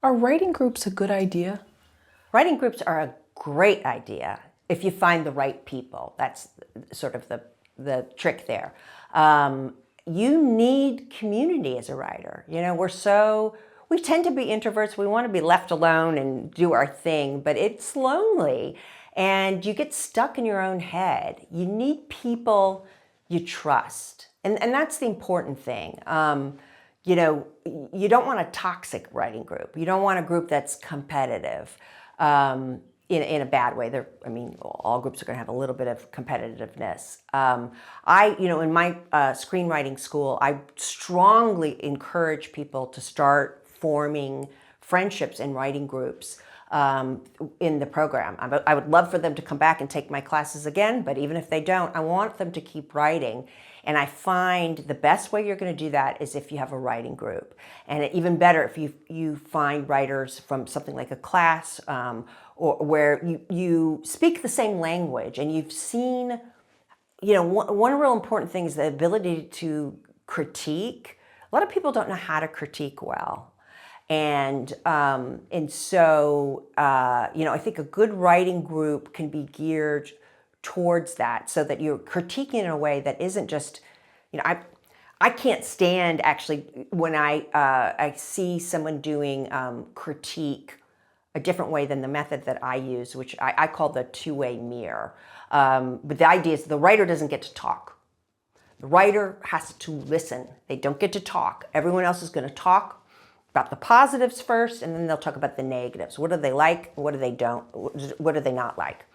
Are writing groups a good idea? Writing groups are a great idea if you find the right people. That's sort of the trick there. You need community as a writer. You know, we tend to be introverts. We want to be left alone and do our thing, but it's lonely and you get stuck in your own head. You need people you trust. And that's the important thing. You know, you don't want a toxic writing group. You don't want a group that's competitive in a bad way. I mean, all groups are going to have a little bit of competitiveness. In my screenwriting school, I strongly encourage people to start forming friendships in writing groups in the program. I would love for them to come back and take my classes again, but even if they don't, I want them to keep writing. And I find the best way you're going to do that is if you have a writing group. And even better if you find writers from something like a class or where you speak the same language and you've seen, you know, one real important thing is the ability to critique. A lot of people don't know how to critique well. And so, I think a good writing group can be geared towards that so that you're critiquing in a way that isn't just, I can't stand actually when I see someone doing critique a different way than the method that I use, which I call the two-way mirror. But the idea is the writer doesn't get to talk. The writer has to listen. They don't get to talk. Everyone else is going to talk about the positives first, and then they'll talk about the negatives. What do they like? What do they don't? What do they not like?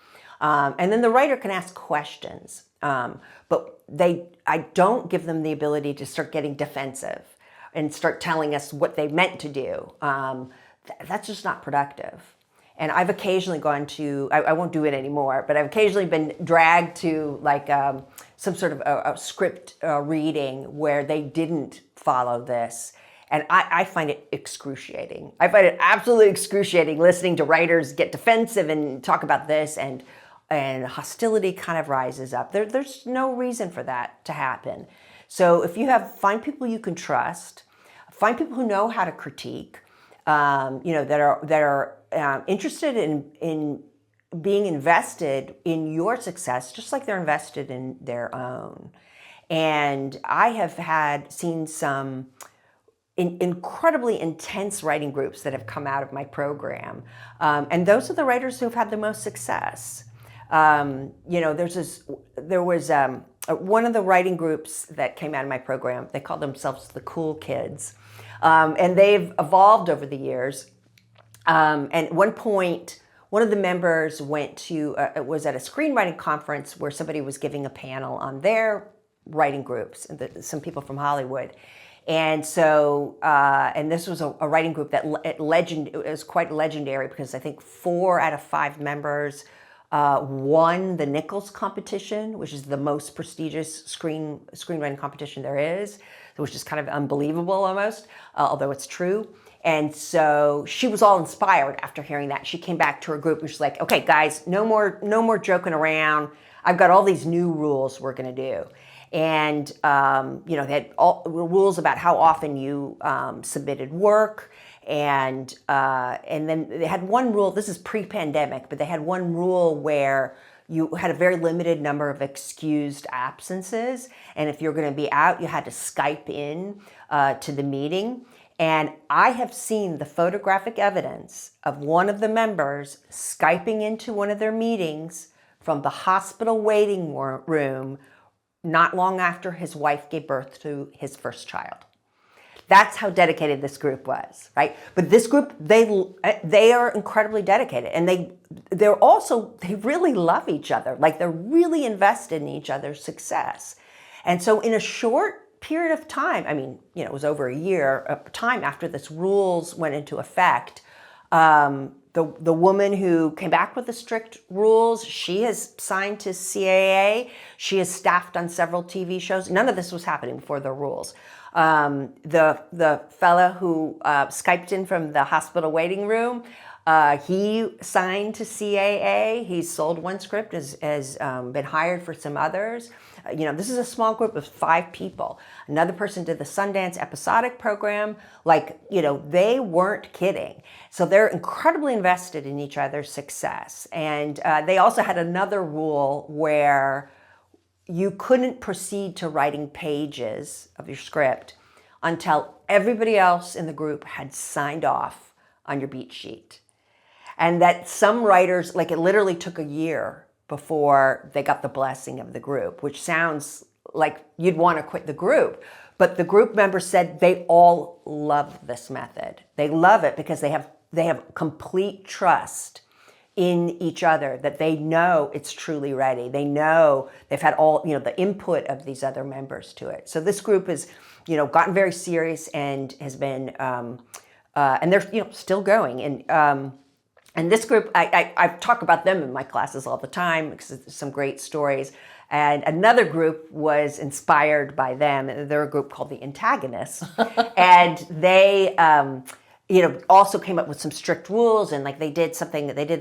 And then the writer can ask questions, but I don't give them the ability to start getting defensive and start telling us what they meant to do. That's just not productive. And I've occasionally gone to, I won't do it anymore, but I've occasionally been dragged to like some sort of a script reading where they didn't follow this. And I find it excruciating. I find it absolutely excruciating listening to writers get defensive and talk about this, and hostility kind of rises up. There's no reason for that to happen. So if you find people you can trust, find people who know how to critique, that are interested in being invested in your success, just like they're invested in their own. And I have seen some incredibly intense writing groups that have come out of my program. And those are the writers who've had the most success. There was one of the writing groups that came out of my program. They called themselves the Cool Kids. And they've evolved over the years. And at one point, one of the members was at a screenwriting conference where somebody was giving a panel on their writing groups, some people from Hollywood. And so, and this was a writing group that it was quite legendary because I think 4 out of 5 members won the Nichols competition, which is the most prestigious screenwriting competition there is, which is kind of unbelievable almost, although it's true. And so she was all inspired after hearing that. She came back to her group and she's like, "Okay, guys, no more joking around. I've got all these new rules we're going to do." And, they had all rules about how often you submitted work. And then they had one rule, this is pre-pandemic, but they had one rule where you had a very limited number of excused absences. And if you're going to be out, you had to Skype in to the meeting. And I have seen the photographic evidence of one of the members Skyping into one of their meetings from the hospital waiting room not long after his wife gave birth to his first child. That's how dedicated this group was, right? But this group, they are incredibly dedicated, and they really love each other. Like, they're really invested in each other's success. And so in a short period of time, I mean, it was over a year of time after this rules went into effect, the woman who came back with the strict rules, she has signed to CAA. She has staffed on several TV shows. None of this was happening before the rules. The fella who Skyped in from the hospital waiting room, He signed to CAA. He's sold one script, has been hired for some others. This is a small group of 5 people. Another person did the Sundance episodic program. They weren't kidding. So they're incredibly invested in each other's success. And they also had another rule where you couldn't proceed to writing pages of your script until everybody else in the group had signed off on your beat sheet. And that some writers, it literally took a year before they got the blessing of the group, which sounds like you'd want to quit the group. But the group members said they all love this method. They love it because they have complete trust in each other, that they know it's truly ready. They know they've had all, the input of these other members to it. So this group has, gotten very serious and has been, and they're, still going. And this group, I talk about them in my classes all the time because there's some great stories. And another group was inspired by them. They're a group called the Antagonists. And they, also came up with some strict rules. And they did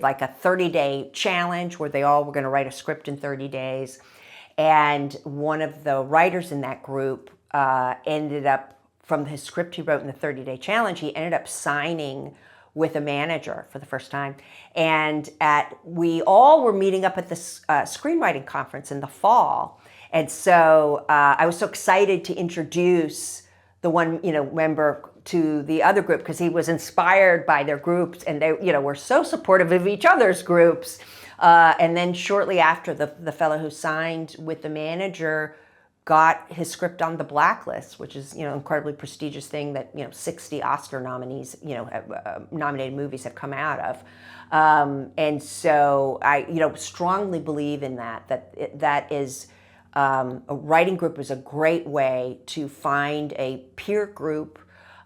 like a 30-day challenge where they all were going to write a script in 30 days. And one of the writers in that group ended up, from his script he wrote in the 30-day challenge, he ended up signing with a manager for the first time. And we all were meeting up at this screenwriting conference in the fall. And so I was so excited to introduce the one, member to the other group because he was inspired by their groups, and they, were so supportive of each other's groups. And then shortly after, the fellow who signed with the manager got his script on the blacklist, which is, incredibly prestigious thing that, 60 Oscar nominees, nominated movies have come out of. And so I, strongly believe in that is, a writing group is a great way to find a peer group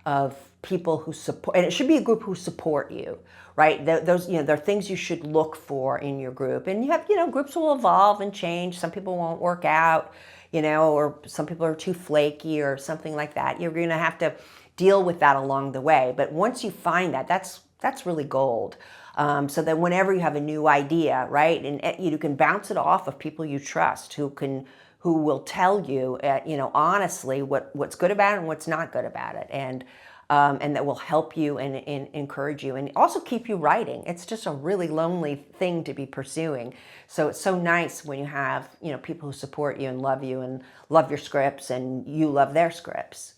of people who support, and it should be a group who support you, right? Those, there are things you should look for in your group. And you have, groups will evolve and change. Some people won't work out, or some people are too flaky or something like that. You're going to have to deal with that along the way. But once you find that, that's really gold. So that whenever you have a new idea, right, and you can bounce it off of people you trust who will tell you, honestly what's good about it and what's not good about it, and that will help you and encourage you and also keep you writing. It's just a really lonely thing to be pursuing. So it's so nice when you have, people who support you and love your scripts and you love their scripts.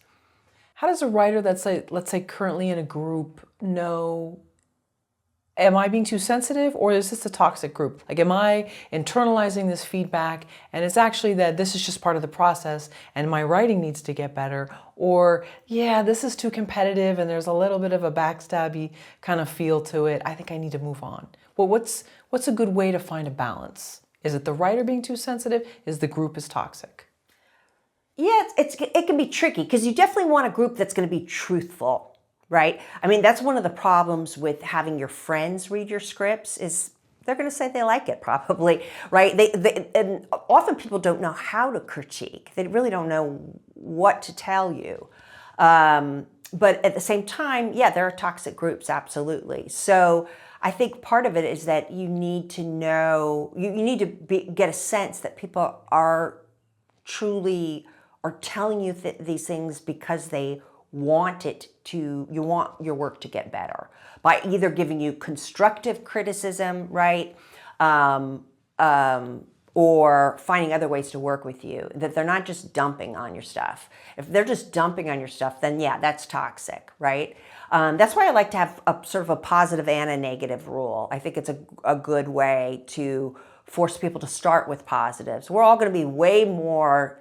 How does a writer that's, let's say, currently in a group know, am I being too sensitive, or is this a toxic group? Am I internalizing this feedback and it's actually that this is just part of the process and my writing needs to get better? Or, yeah, this is too competitive and there's a little bit of a backstabby kind of feel to it. I think I need to move on. Well, what's a good way to find a balance? Is it the writer being too sensitive? Is the group is toxic? Yeah, it can be tricky because you definitely want a group that's going to be truthful. Right? I mean, that's one of the problems with having your friends read your scripts is they're going to say they like it probably, right? And often people don't know how to critique. They really don't know what to tell you. But at the same time, yeah, there are toxic groups, absolutely. So I think part of it is that you need to know, you need to get a sense that people are truly are telling you these things because they want you want your work to get better by either giving you constructive criticism, right? Or finding other ways to work with you, that they're not just dumping on your stuff. If they're just dumping on your stuff, then yeah, that's toxic, right? That's why I like to have a sort of a positive and a negative rule. I think it's a good way to force people to start with positives. We're all going to be way more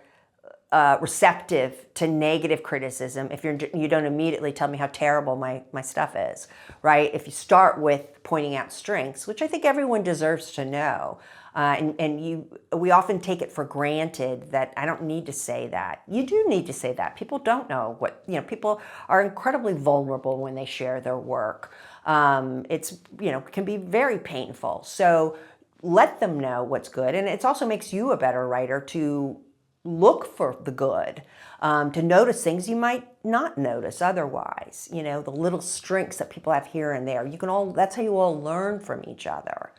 receptive to negative criticism if you don't immediately tell me how terrible my stuff is, right? If you start with pointing out strengths, which I think everyone deserves to know, we often take it for granted that I don't need to say that. You do need to say that. People don't know what, people are incredibly vulnerable when they share their work. It's, can be very painful. So let them know what's good. And it also makes you a better writer to look for the good, to notice things you might not notice otherwise. You know, the little strengths that people have here and there. That's how you all learn from each other.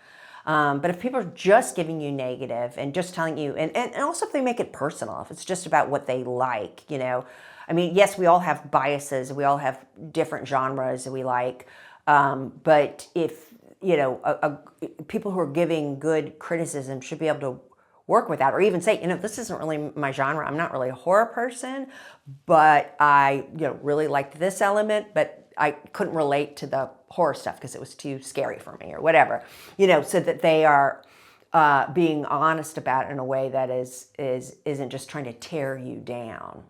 But if people are just giving you negative and just telling you, and also if they make it personal, if it's just about what they like, you know. I mean, yes, we all have biases. We all have different genres that we like. But if, you know, people who are giving good criticism should be able to work with that, or even say, you know, this isn't really my genre. I'm not really a horror person, but I, you know, really liked this element, but I couldn't relate to the horror stuff because it was too scary for me or whatever, you know, so that they are being honest about it in a way that isn't just trying to tear you down.